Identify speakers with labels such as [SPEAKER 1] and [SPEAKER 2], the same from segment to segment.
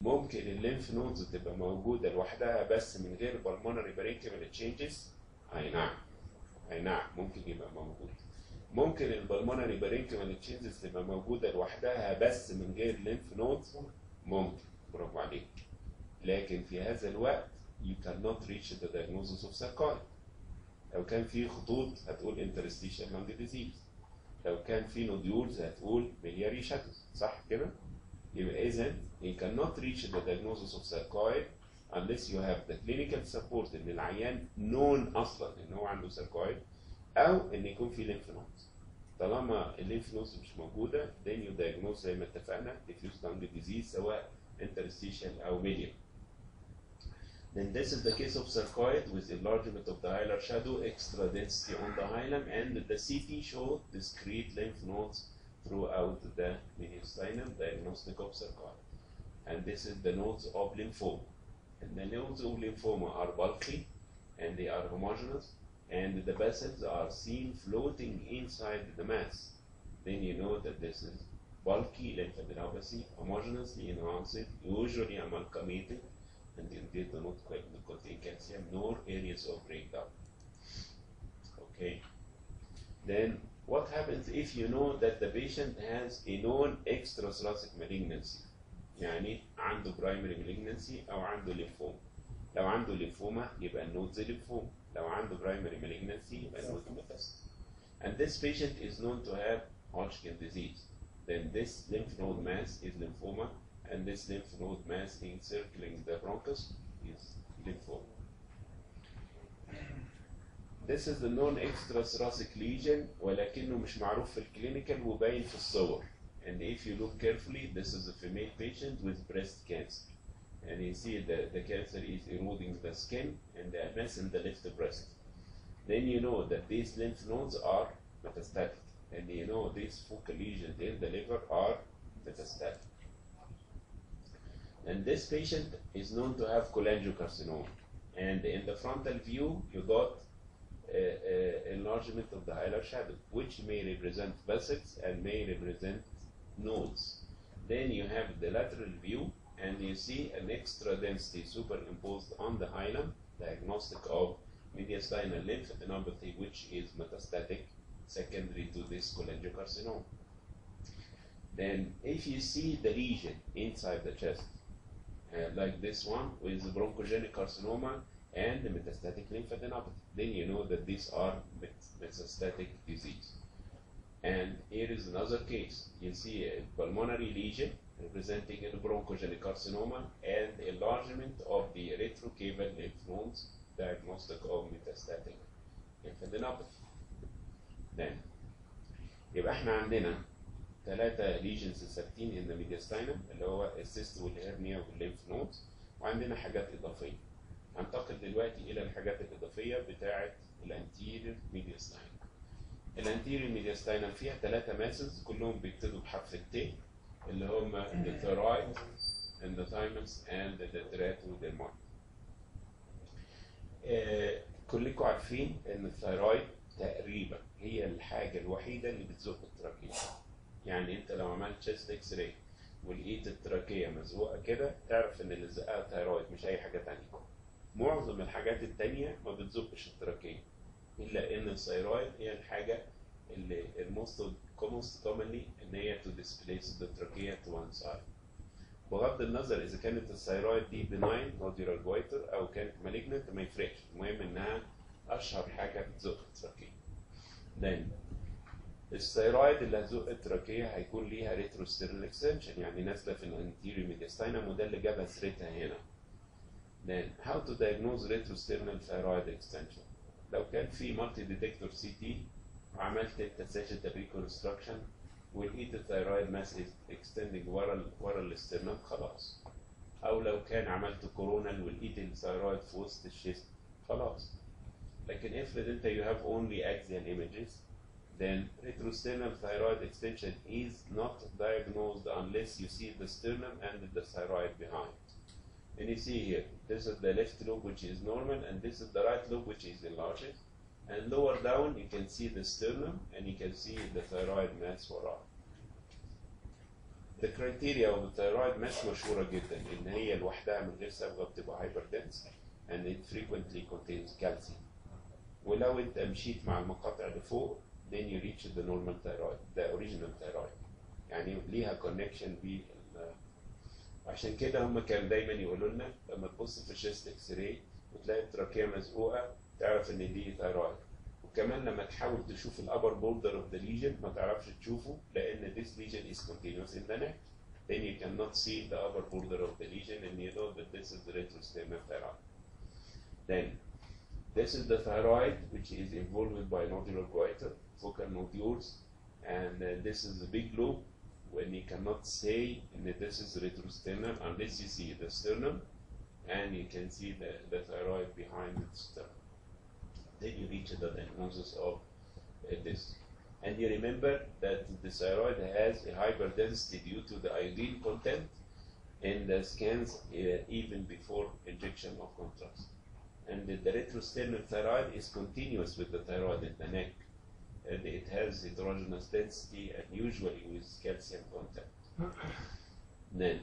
[SPEAKER 1] ممكن الليمف نودز تبقى موجودة لوحدها بس من غير pulmonary parenchymal changes؟ أي نعم، أي نعم ممكن يبقى موجود. ممكن البلمونري parenchymal changes تبقى موجودة لوحدها بس من غير lymph nodes؟ ممكن، برافو عليك. لكن في هذا الوقت you cannot reach the diagnosis of sarcoid. لو كان في خطوط هتقول interstitial lung disease، لو كان في نوديولز هتقول biliary shadows، صح كده؟ يبقى إذا you cannot reach the diagnosis of sarcoid unless you have the clinical support إن العيان known أصلا إن هو عنده sarcoid، أو إن يكون في lymph nodes. طالما الليمف نودز مش موجودة then you diagnose زي ما اتفقنا diffuse lung disease سواء interstitial أو medial. Then this is the case of sarcoid with enlargement of the hilar shadow, extra density on the hilum, and the CT showed discrete lymph nodes throughout the mediastinum, diagnostic of sarcoid. And this is the nodes of lymphoma. And the nodes of lymphoma are bulky and they are homogeneous, and the vessels are seen floating inside the mass. Then you know that this is bulky lymphadenopathy, homogeneously enhanced, usually amalgamated, and indeed do not contain calcium nor areas of breakdown. Okay. Then what happens if you know that the patient has a known extrathoracic malignancy؟ يعني عنده primary malignancy أو عنده lymphoma. لو عنده lymphoma يبقى النودز lymphoma. لو عنده primary malignancy يبقى النودز metastasis. And this patient is known to have Hodgkin disease. Then this lymph node mass is lymphoma, and this lymph node mass encircling the bronchus is lymphoma. This is the known extrathoracic lesion ولكنه مش معروف في الكلينيكال وباين في الصور. And if you look carefully, this is a female patient with breast cancer. And you see the cancer is eroding the skin and the mass in the left breast. Then you know that these lymph nodes are metastatic. And you know these focal lesions in the liver are metastatic. And this patient is known to have cholangiocarcinoma. And in the frontal view, you got enlargement of the hilar shadow, which may represent vessels and may represent nodes. Then you have the lateral view, and you see an extra density superimposed on the hilum, diagnostic of mediastinal lymphadenopathy, which is metastatic, secondary to this cholangiocarcinoma. Then if you see the lesion inside the chest, like this one with bronchogenic carcinoma and the metastatic lymphadenopathy, then you know that these are metastatic disease. And here is another case. You see a pulmonary lesion representing a bronchogenic carcinoma and enlargement of the retrocaval lymph nodes, diagnostic of metastatic lymphadenopathy. Then يبقى احنا عندنا 3 lesions ثابتين in the mediastinum اللي هو السيست والهرنيا والليمف نودز، وعندنا حاجات إضافية. هنتقل دلوقتي إلى الحاجات الإضافية بتاعة الانتيريور mediastinum. الانتيريور mediastinum فيها 3 ماسز كلهم بيبتدوا بحرف الت اللي هم the thyroid and the thymus and the teratodermoid. كلكم عارفين إن الثيرويد تقريبا هي الحاجة الوحيدة اللي بتزق التراكية. يعني انت لو عملت تشيست اكس راي ولقيت التراكية مزقوقة كده تعرف ان اللي زقها الثيرويد مش اي حاجة تانية. معظم الحاجات التانية ما بتزقش التراكية الا ان الثيرويد هي الحاجة اللي most commonly ان هي to displace the trachea to one side. بغض النظر اذا كانت الثيرويد دي benign nodular goiter او كانت malignant ما يفرقش، المهم انها اشهر حاجة بتزق التراكية. then الثيرويد اللي هتزق التراكية هيكون ليها ريتروستيرنال اكستنشن، يعني نازله في الانتيريور ميدياستاينم، وده اللي جابها سيرتها هنا. Then how to diagnose retrosternal thyroid extension؟ لو كان في مالتي ديتكتور سي تي وعملت انت ساجيتال ريكونستراكشن ولقيت الثيرويد ماس اكستندنج ورا الاسترنم خلاص. او لو كان عملت كورونال ولقيت الثيرويد في وسط الشيست خلاص. لكن افرض انت you have only axial images, then retrosternal thyroid extension is not diagnosed unless you see the sternum and the thyroid behind. And you see here, this is the left lobe which is normal, and this is the right lobe which is enlarged. And lower down you can see the sternum and you can see the thyroid mass وراء. الكرايتيريا of the thyroid mass مشهورة جدا إن هي لوحدها من غير صبغة بتبقى hyperdense and it frequently contains calcium. ولو أنت مشيت مع المقاطع لفوق then you reach the normal thyroid, the original thyroid. يعني ليها connection بال عشان كده هم كانوا دايما يقولوا لنا لما تبص في الشيست اكس راي وتلاقي التراكية مزقوقة تعرف إن دي ثايرويد. وكمان لما تحاول تشوف الأبر بوردر اوف ذا ليجن ما تعرفش تشوفه لأن this lesion is continuous in the neck. Then you cannot see the upper border of the lesion and you know that this is the retrosternal thyroid. Then this is the thyroid which is involved by nodular goiter, focal nodules, and this is the big lobe. When you cannot say that this is retrosternal unless you see the sternum and you can see the thyroid behind the sternum. Then you reach the diagnosis of this. And you remember that the thyroid has a hyperdensity due to the iodine content in the scans even before injection of contrast. And the retrosternal thyroid is continuous with the thyroid in the neck. And it has heterogeneous density and usually with calcium content. Then,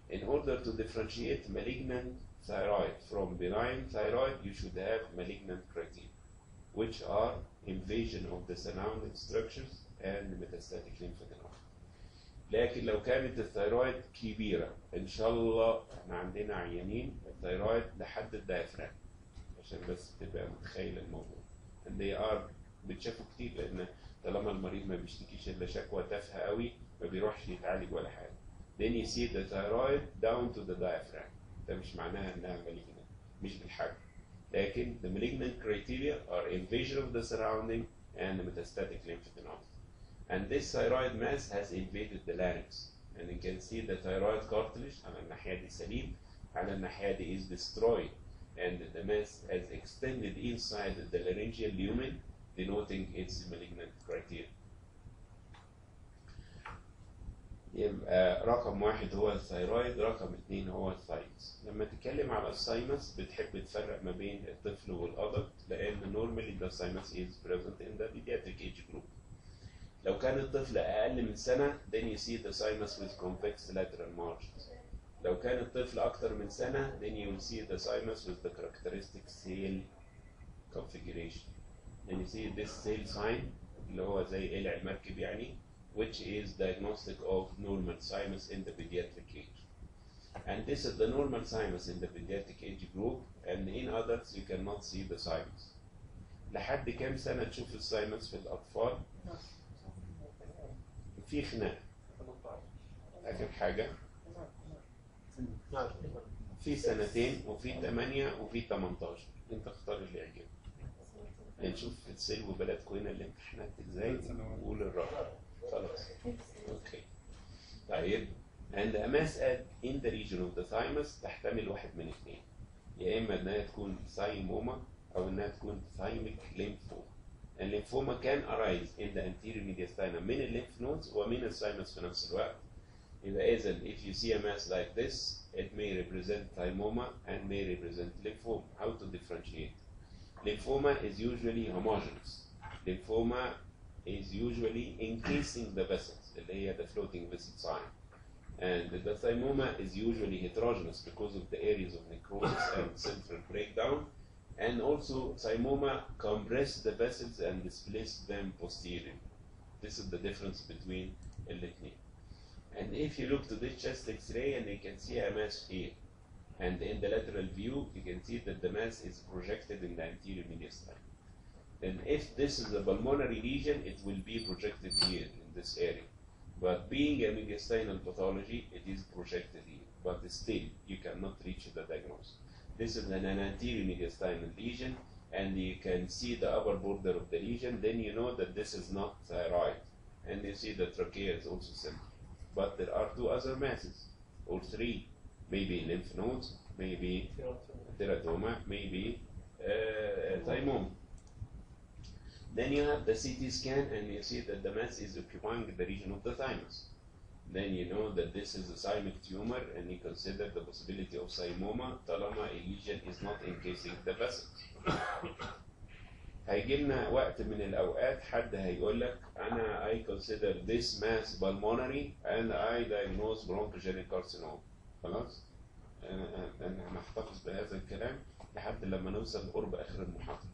[SPEAKER 1] in order to differentiate malignant thyroid from benign thyroid, you should have malignant criteria, which are invasion of the surrounding structures and metastatic lymphadenopathy. لكن لو كانت الثيرويد كبيرة إن شاء الله إحنا عندنا عيانين الثيرويد لحد الدايفرام عشان بس تبقى متخيل الموضوع. And they are بتشافوا كتير لأن طالما المريض ما بيشتكيش إلا شكوى تافهة قوي ما بيروحش يتعالج ولا حاجة. Then you see the thyroid down to the diaphragm. ده مش معناها إنها malignant مش بالحجم. لكن the malignant criteria are invasion of the surrounding and the metastatic lymphadenopathy. And this thyroid mass has invaded the larynx. And you can see the thyroid cartilage على الناحية دي سليم على الناحية دي is destroyed. And the mass has extended inside the laryngeal lumen denoting its malignant criteria. يبقى رقم واحد هو الثيرويد، رقم اثنين هو الثايمس. لما تتكلم على الثايمس بتحب تفرق ما بين الطفل والأدلت لأن normally the thymus is present in the pediatric age group. لو كان الطفل أقل من سنة then you see the thymus with convex lateral margins. لو كان الطفل أكتر من سنة then you will see the thymus with the characteristic sail configuration. Then you see this sail sign اللي هو زي قلع المركب يعني which is diagnostic of normal thymus in the pediatric age. And this is the normal thymus in the pediatric age group and in adults you cannot see the thymus. لحد كام سنة تشوف الثايمس في الأطفال؟ في خناق. آخر حاجة في سنتين وفي 8 وفي 18 انت اختار اللي يعجبك. نشوف السلو بلدكم هنا اللي امتحانات ازاي وقول الرقم. خلاص اوكي طيب and a mass in the region of the thymus تحتمل واحد من اثنين يا اما انها تكون ثايموما او انها تكون thymic lymphoma. الليمفوما can arise in the anterior mediastinum من الليمف نودز ومن الثايمس في نفس الوقت. يبقى اذا if you see a mass like this it may represent thymoma and may represent lymphoma. How to differentiate? Lymphoma is usually homogeneous. Lymphoma is usually encasing the vessels اللي هي the floating vessel sign. And the thymoma is usually heterogeneous because of the areas of necrosis and central breakdown. And also thymoma compress the vessels and displace them posteriorly. This is the difference between الاثنين. And if you look to this chest X-ray and you can see a mass here. And in the lateral view you can see that the mass is projected in the anterior mediastinum. And if this is a pulmonary lesion, it will be projected here in this area. But being a mediastinal pathology, it is projected here. But still, you cannot reach the diagnosis. This is an anterior mediastinal lesion, and you can see the upper border of the lesion. Then you know that this is not thyroid. And you see the trachea is also central. But there are two other masses, or three. Maybe lymph nodes, maybe teratoma, maybe thymoma. Then you have the CT scan and you see that the mass is occupying the region of the thymus. Then you know that this is a thymic tumor and you consider the possibility of thymoma طالما a lesion is not encasing the vessels. هيجي لنا وقت من الأوقات حد هيقول لك أنا I consider this mass pulmonary and I diagnose bronchogenic carcinoma. خلاص؟ أنا هنحتفظ بهذا الكلام لحد لما نوصل لقرب آخر المحاضرة.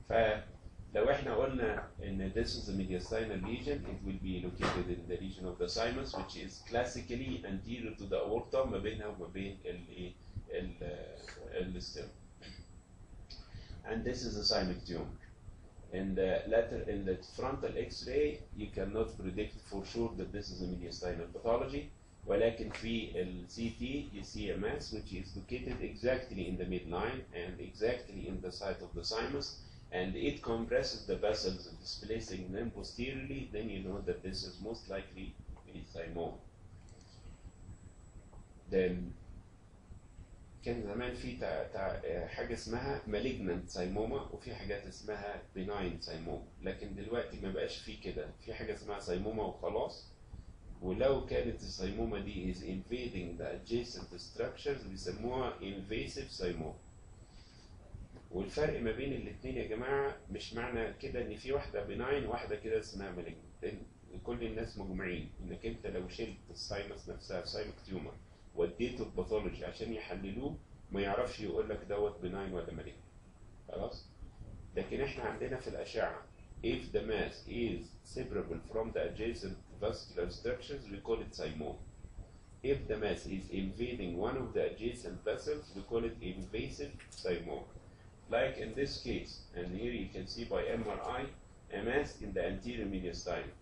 [SPEAKER 1] فلو احنا قلنا إن this is a mediastinal lesion, it will be located in the region of the thymus, which is classically anterior to the aorta ما بينها وما بين الستيرن. And this is a thymic tumor. In the frontal X-ray, you cannot predict for sure that this is a mediastinal pathology. ولكن في ال CT you see a mass which is located exactly in the midline and exactly in the site of the thymus, and it compresses the vessels, displacing them posteriorly. Then you know that this is most likely a thymoma. Then كان زمان في حاجة اسمها malignant thymoma وفي حاجات اسمها benign thymoma، لكن دلوقتي ما بقاش في كده، في حاجة اسمها thymoma وخلاص. ولو كانت الثيمومة دي is invading the adjacent structures بيسموها invasive thymoma. والفرق ما بين الاثنين يا جماعة مش معنى كده ان في واحدة benign وواحدة كده اسمها malignant. كل الناس مجمعين انك انت لو شلت الساينس نفسها thymic tumor وديته الباثولوجي عشان يحللوه ما يعرفش يقول لك دوت benign ولا malignant. خلاص؟ لكن احنا عندنا في الأشعة if the mass is separable from the adjacent vascular structures we call it thymoma. If the mass is invading one of the adjacent vessels we call it invasive thymoma. Like in this case, and here you can see by MRI a mass in the anterior mediastinum.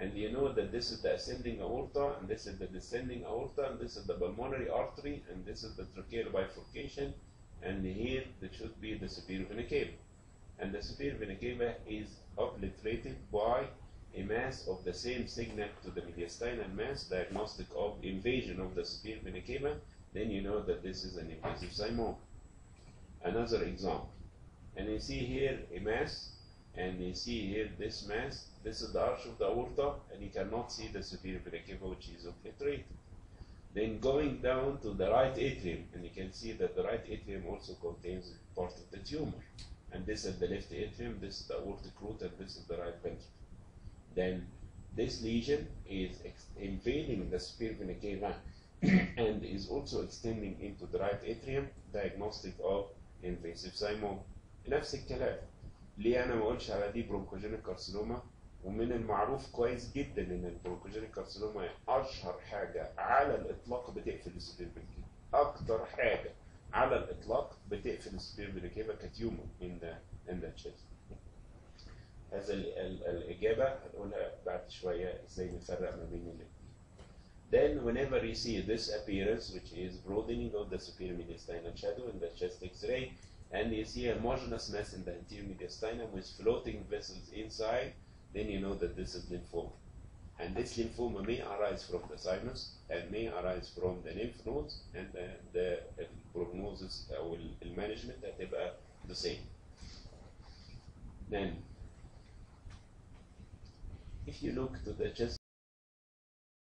[SPEAKER 1] And you know that this is the ascending aorta, and this is the descending aorta, and this is the pulmonary artery, and this is the tracheal bifurcation, and here there should be the superior vena cava. And the superior vena cava is obliterated by a mass of the same signal to the mediastinal mass, diagnostic of invasion of the superior vena cava. Then you know that this is an invasive thymoma. Another example, and you see here a mass, and you see here this mass. This is the arch of the aorta, and you cannot see the superior vena cava, which is obliterated. Then going down to the right atrium, and you can see that the right atrium also contains part of the tumor. And this is the left atrium, this is the aortic root, and this is the right ventricle. Then this lesion is invading the superior vena cava and is also extending into the right atrium, diagnostic of invasive thymoma. نفس الكلام. ليه أنا ما أقولش على دي برونكوجينيك كارسينوما؟ ومن المعروف كويس جدا إن البرونكوجينيك كارسينوما أشهر حاجة على الإطلاق بتقفل السوبير فينا كيفا. أكتر حاجة على الإطلاق بتقفل السوبير فينا كيفا كتيومر in the chest. هذا الإجابة هنقولها بعد شوية إزاي نفرق ما بين الاثنين. Then whenever you see this appearance, which is broadening of the superior mediastinal shadow in the chest X-ray, and you see a homogeneous mass in the anterior mediastinum with floating vessels inside, then you know that this is lymphoma. And this lymphoma may arise from the thymus and may arise from the lymph nodes, and the prognosis or management هتبقى the same. Then, if you look to the chest